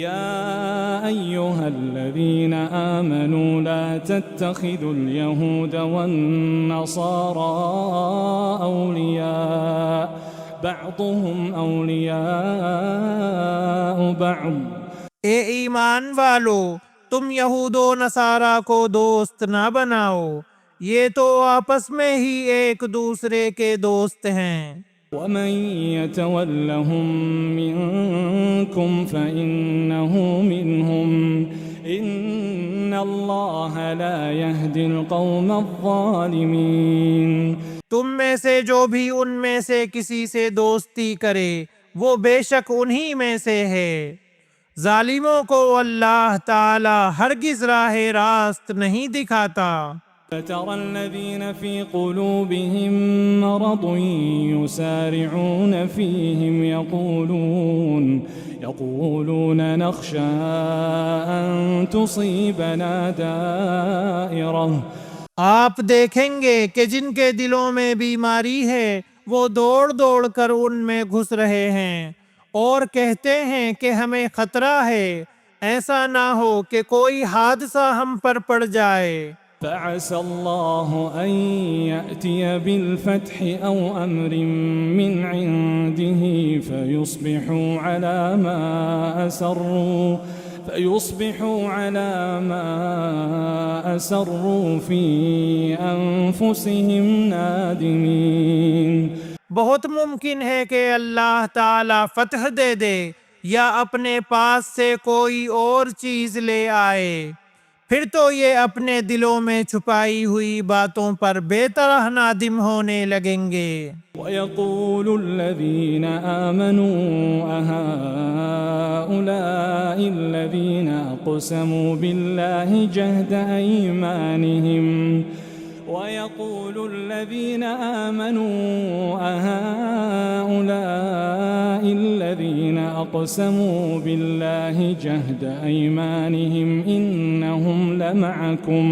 يا أيها الذين آمنوا لا تتخذوا اليهود والنصارى أولياء بعضهم أولياء بعض اے ایمان والو، تم یہود و نصارہ کو دوست نہ بناؤ، یہ تو آپس میں ہی ایک دوسرے کے دوست ہیں۔ ومن يتولهم منكم فإنه منهم إن الله لا يهدي القوم الظالمين۔ تم میں سے جو بھی ان میں سے کسی سے دوستی کرے وہ بے شک انہی میں سے ہے، ظالموں کو اللہ تعالی ہرگز راہ راست نہیں دکھاتا۔ فترى الذين في قلوبهم مرض يسارعون فيهم يقولون نخشى أن تصيبنا دائرة۔ آپ دیکھیں گے کہ جن کے دلوں میں بیماری ہے وہ دوڑ دوڑ کر ان میں گھس رہے ہیں اور کہتے ہیں کہ ہمیں خطرہ ہے، ایسا نہ ہو کہ کوئی حادثہ ہم پر پڑ جائے۔ فعسى الله أن يأتي بالفتح أو أمر من عنده فيصبحوا على ما أسروا في أنفسهم نادمين۔ بہت ممکن ہے کہ اللہ تعالی فتح دے دے یا اپنے پاس سے کوئی اور چیز لے آئے، پھر تو یہ اپنے دلوں میں چھپائی ہوئی باتوں پر بے طرح نادم ہونے لگیں گے۔ وَيَقُولُ الَّذِينَ آمَنُوا أَهَؤُلَاءِ الَّذِينَ أَقْسَمُوا بِاللَّهِ جَهْدَ أَيْمَانِهِمْ وَيَقُولُ الَّذِينَ آمَنُوا أَهَؤُلَاءِ الَّذِينَ أَقْسَمُوا بِاللَّهِ جَهْدَ أَيْمَانِهِمْ إِنَّهُمْ لَمَعَكُمْ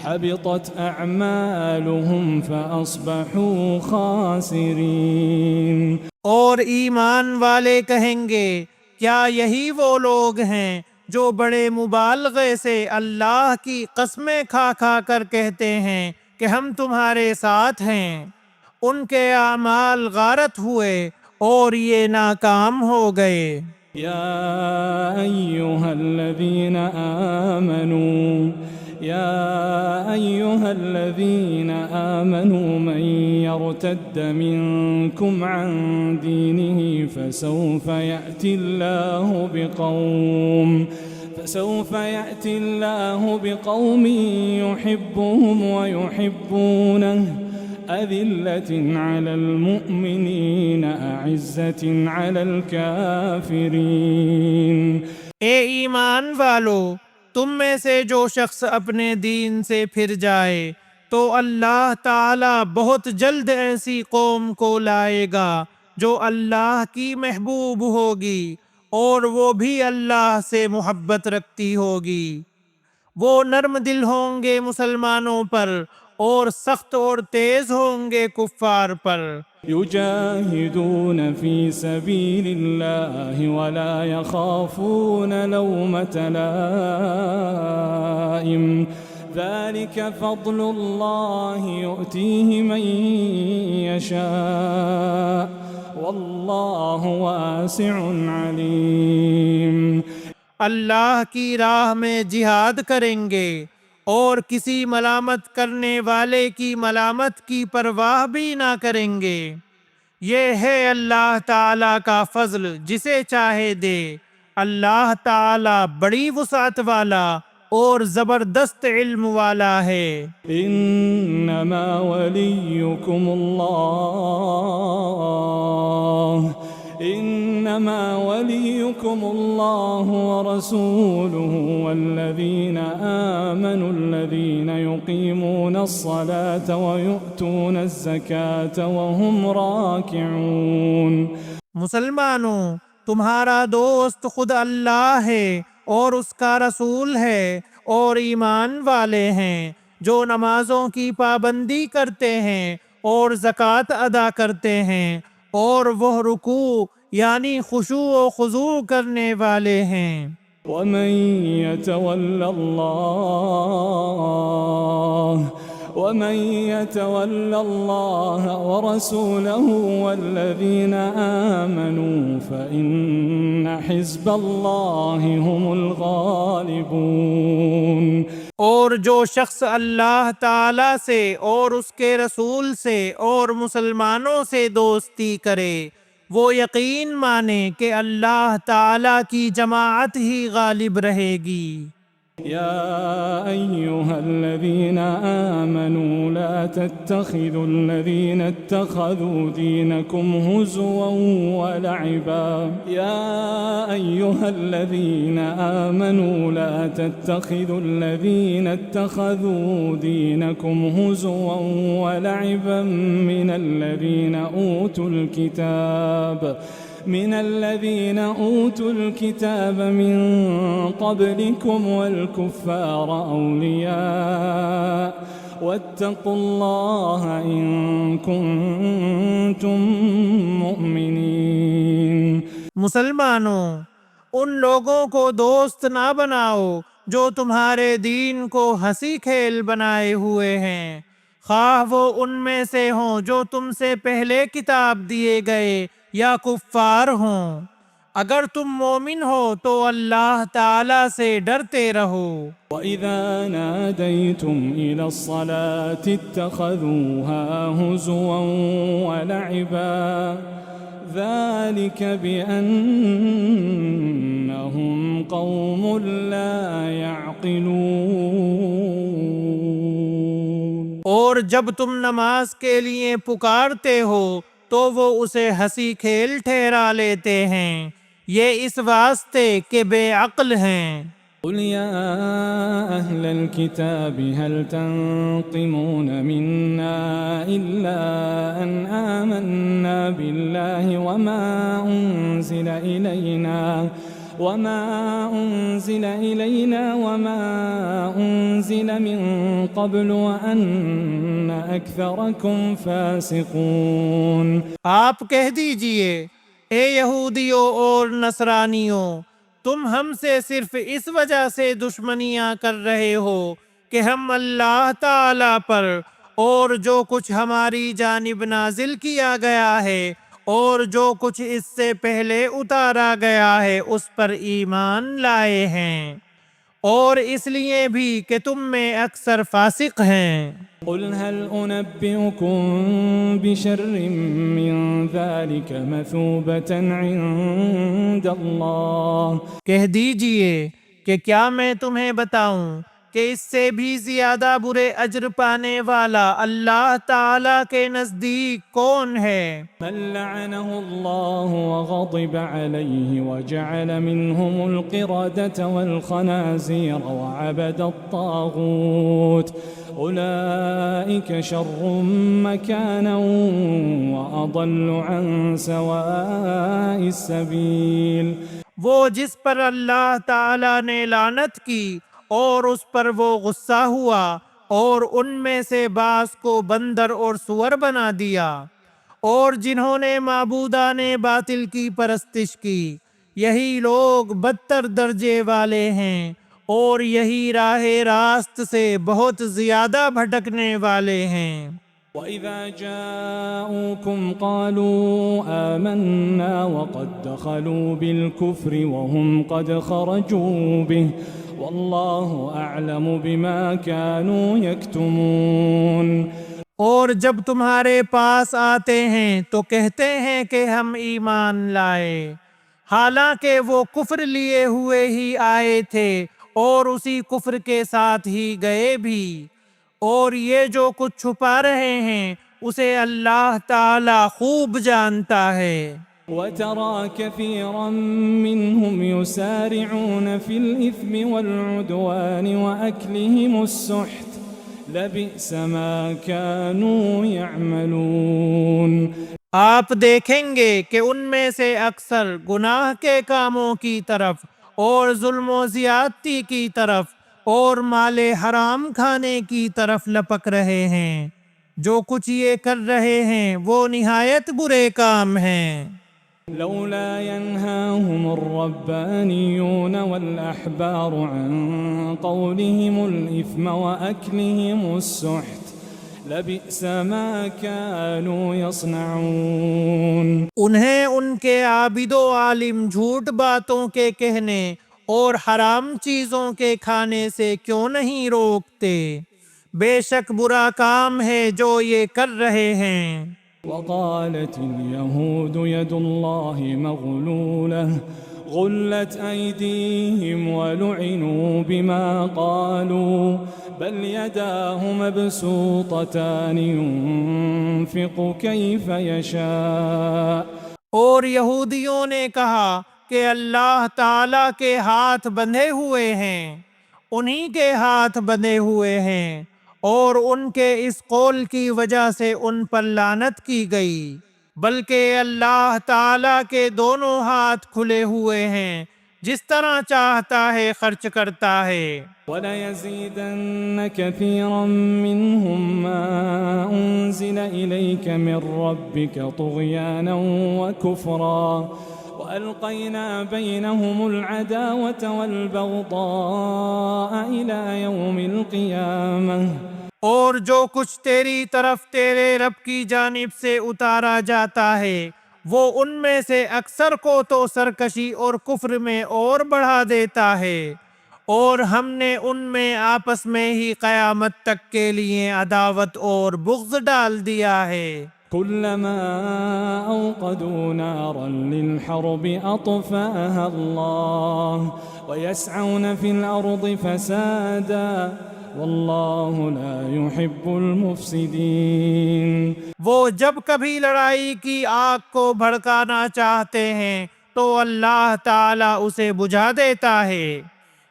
حَبِطَتْ أَعْمَالُهُمْ فَأَصْبَحُوا خَاسِرِينَ۔ اور ایمان والے کہیں گے، کیا یہی وہ لوگ ہیں جو بڑے مبالغے سے اللہ کی قسمیں کھا کھا کر کہتے ہیں کہ ہم تمہارے ساتھ ہیں، ان کے اعمال غارت ہوئے اور یہ ناکام ہو گئے۔ يا أيها الذين آمنوا من يرتد منكم عن دينه فسوف يأتي الله بقوم يحبهم ويحبونه أذلة على المؤمنين أعزة على الكافرين۔ اے ایمان والو، تم میں سے جو شخص اپنے دین سے پھر جائے تو اللہ تعالی بہت جلد ایسی قوم کو لائے گا جو اللہ کی محبوب ہوگی اور وہ بھی اللہ سے محبت رکھتی ہوگی۔ وہ نرم دل ہوں گے مسلمانوں پر اور سخت اور تیز ہوں گے کفار پر۔ يجاهدون في سبيل الله ولا يخافون لومة لائم ذلك فضل الله يؤتيه من يشاء والله واسع عليم۔ اللہ کی راہ میں جہاد کریں گے اور کسی ملامت کرنے والے کی ملامت کی پرواہ بھی نہ کریں گے، یہ ہے اللہ تعالیٰ کا فضل جسے چاہے دے، اللہ تعالیٰ بڑی وسعت والا اور زبردست علم والا ہے۔ انما وليكم الله ورسوله والذين آمنوا الذين يقيمون الصلاة ويؤتون الزكاة وهم راكعون۔ مسلمانوں، تمہارا دوست خود اللہ ہے اور اس کا رسول ہے اور ایمان والے ہیں جو نمازوں کی پابندی کرتے ہیں اور زکوٰۃ ادا کرتے ہیں اور وہ رکوع یعنی خشوع و خضوع کرنے والے ہیں۔ ومن يتول الله ورسوله والذين آمنوا فإن حزب الله هم الغالبون۔ اور جو شخص اللہ تعالی سے اور اس کے رسول سے اور مسلمانوں سے دوستی کرے، وہ یقین مانے کہ اللہ تعالی کی جماعت ہی غالب رہے گی۔ يا أيها الذين آمنوا لا تتخذوا الذين اتخذوا دينكم هزوا ولعبا يا أيها الذين آمنوا لا تتخذوا الذين اتخذوا دينكم هزوا ولعبا من الذين أوتوا الكتاب من قبلكم والكفار أولياء واتقوا الله إن كنتم مؤمنين۔ مسلمانوں، ان لوگوں کو دوست نہ بناؤ جو تمہارے دین کو ہنسی کھیل بنائے ہوئے ہیں، خواہ وہ ان میں سے ہوں جو تم سے پہلے کتاب دیے گئے یا کفار ہوں۔ اگر تم مومن ہو تو اللہ تعالی سے ڈرتے رہو۔ وَإِذَا نَادَيْتُمْ إِلَى الصَّلَاةِ اتَّخَذُوهَا هُزُوًا وَلَعِبًا ذَلِكَ بِأَنَّهُمْ قَوْمٌ لَا يَعْقِلُونَ۔ اور جب تم نماز کے لیے پکارتے ہو تو وہ اسے ہنسی کھیل ٹھہرا لیتے ہیں، یہ اس واسطے کہ بے عقل ہیں۔ قل يا أهل الكتاب هل تنقمون منا إلا أن آمنا بالله وما أنزل إلينا وما أنزل من قبل وأن أكثركم فاسقون۔ آپ کہہ دیجئے، اے یہودیوں اور نصرانیوں، تم ہم سے صرف اس وجہ سے دشمنیاں کر رہے ہو کہ ہم اللہ تعالی پر اور جو کچھ ہماری جانب نازل کیا گیا ہے اور جو کچھ اس سے پہلے اتارا گیا ہے اس پر ایمان لائے ہیں، اور اس لیے بھی کہ تم میں اکثر فاسق ہیں۔ قل هل أنبئكم بشر من ذلك مثوبة عند الله۔ کہہ دیجئے کہ کیا میں تمہیں بتاؤں کہ اس سے بھی زیادہ برے اجر پانے والا اللہ تعالی کے نزدیک کون ہے؟ من لعنه الله وغضب عليه وجعل منهم القردة والخنازير وعبد الطاغوت أولئك شر مكانا وأضل عن سواء السبيل۔ وہ جس پر اللہ تعالی نے لعنت کی اور اس پر وہ غصہ ہوا اور ان میں سے بعض کو بندر اور سور بنا دیا، اور جنہوں نے معبودان باطل کی پرستش کی، یہی لوگ بدتر درجے والے ہیں اور یہی راہ راست سے بہت زیادہ بھٹکنے والے ہیں۔ وَإِذَا جَاءُوكُمْ قَالُوا آمَنَّا وَقَدْ دَخَلُوا بِالْكُفْرِ وَهُمْ قَدْ خَرَجُوا بِهِ وَاللَّهُ أَعْلَمُ بِمَا كَانُوا يَكْتُمُونَ۔ اور جب تمہارے پاس آتے ہیں تو کہتے ہیں کہ ہم ایمان لائے، حالانکہ وہ کفر لیے ہوئے ہی آئے تھے اور اسی کفر کے ساتھ ہی گئے بھی، اور یہ جو کچھ چھپا رہے ہیں اسے اللہ تعالی خوب جانتا ہے۔ وَتَرَى كَثِيرًا مِّنْهُمْ يُسَارِعُونَ فِي الْإِثْمِ وَالْعُدْوَانِ وَأَكْلِهِمُ السُّحْتَ لَبِئْسَ مَا كَانُوا يَعْمَلُونَ۔ آپ دیکھیں گے کہ ان میں سے اکثر گناہ کے کاموں کی طرف اور ظلم و زیادتی کی طرف اور مال حرام کھانے کی طرف لپک رہے ہیں۔ جو کچھ یہ کر رہے ہیں وہ نہایت برے کام ہیں۔ لولا ينهاهم الربانيون والأحبار عن قولهم الإثم وأكلهم السحت لبئس ما كانوا يصنعون۔ انہیں ان کے عابد و عالم جھوٹ باتوں کے کہنے اور حرام چیزوں کے کھانے سے کیوں نہیں روکتے؟ بے شک برا کام ہے جو یہ کر رہے ہیں۔ وقالت اليهود يد الله مغلولة غلت أيديهم ولعنوا بما قالوا بل يداه مبسوطتان ينفق كيف يشاء۔ اور یہودیوں نے کہا کہ اللہ تعالیٰ کے ہاتھ بندھے ہوئے ہیں، انہی کے ہاتھ بندھے ہوئے ہیں، اور ان کے اس قول کی وجہ سے ان پر لعنت کی گئی، بلکہ اللہ تعالیٰ کے دونوں ہاتھ کھلے ہوئے ہیں، جس طرح چاہتا ہے خرچ کرتا ہے۔ وَلَيَزِيدَنَّ كَثِيرًا مِّنْهُم مَّا أُنزِلَ إِلَيْكَ مِن رَّبِّكَ طُغْيَانًا وَكُفْرًا وَأَلْقَيْنَا بَيْنَهُمُ الْعَدَاوَةَ وَالْبَغْضَاءَ إِلَى يَوْمِ الْقِيَامَةِ۔ اور جو کچھ تیری طرف تیرے رب کی جانب سے اتارا جاتا ہے وہ ان میں سے اکثر کو تو سرکشی اور کفر میں اور بڑھا دیتا ہے، اور ہم نے ان میں آپس میں ہی قیامت تک کے لیے عداوت اور بغض ڈال دیا ہے۔ كلما أوقدوا نارا للحرب أطفأها الله ويسعون في الأرض فسادا واللہ لا يحب المفسدین۔ وہ جب کبھی لڑائی کی آگ کو بھڑکانا چاہتے ہیں تو اللہ تعالیٰ اسے بجھا دیتا ہے،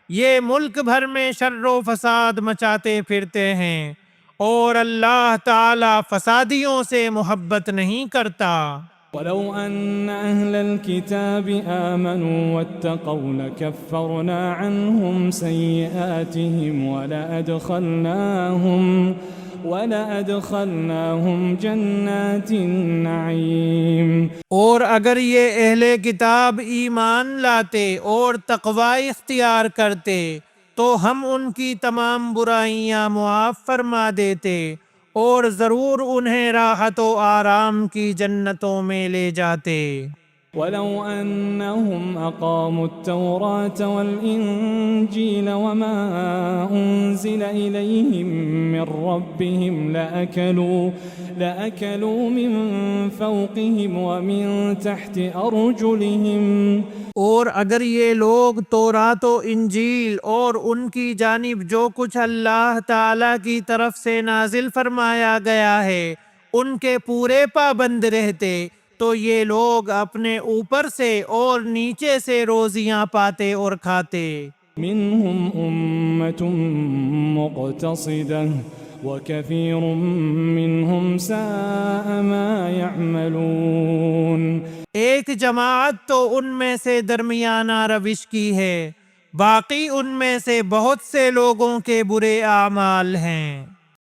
یہ ملک بھر میں شر و فساد مچاتے پھرتے ہیں، اور اللہ تعالیٰ فسادیوں سے محبت نہیں کرتا۔ وَلَوْ أَنَّ أَهْلَ الْكِتَابِ آمَنُوا وَاتَّقَوْا لَكَفَّرْنَا عَنْهُمْ سَيِّئَاتِهِمْ وَلَأَدْخَلْنَاهُمْ جَنَّاتِ النَّعِيمِ۔ اور اگر یہ اہل کتاب ایمان لاتے اور تقوی اختیار کرتے تو ہم ان کی تمام برائیاں معاف فرما دیتے، اور ضرور انہیں راحت و آرام کی جنتوں میں لے جاتے۔ وَلَوْ أَنَّهُمْ أَقَامُوا التَّوْرَاةَ وَالْإِنْجِيلَ وَمَا أُنْزِلَ إِلَيْهِمْ مِنْ رَبِّهِمْ لَأَكَلُوا مِنْ فَوْقِهِمْ وَمِنْ تَحْتِ أَرْجُلِهِمْ۔ اور اگر یہ لوگ تورات و انجیل اور ان کی جانب جو کچھ اللہ تعالیٰ کی طرف سے نازل فرمایا گیا ہے ان کے پورے پابند رہتے تو یہ لوگ اپنے اوپر سے اور نیچے سے روزیاں پاتے اور کھاتے۔ منهم أمة مقتصدة وكثير منهم ساء ما يعملون۔ ایک جماعت تو ان میں سے درمیانہ روش کی ہے، باقی ان میں سے بہت سے لوگوں کے برے اعمال ہیں۔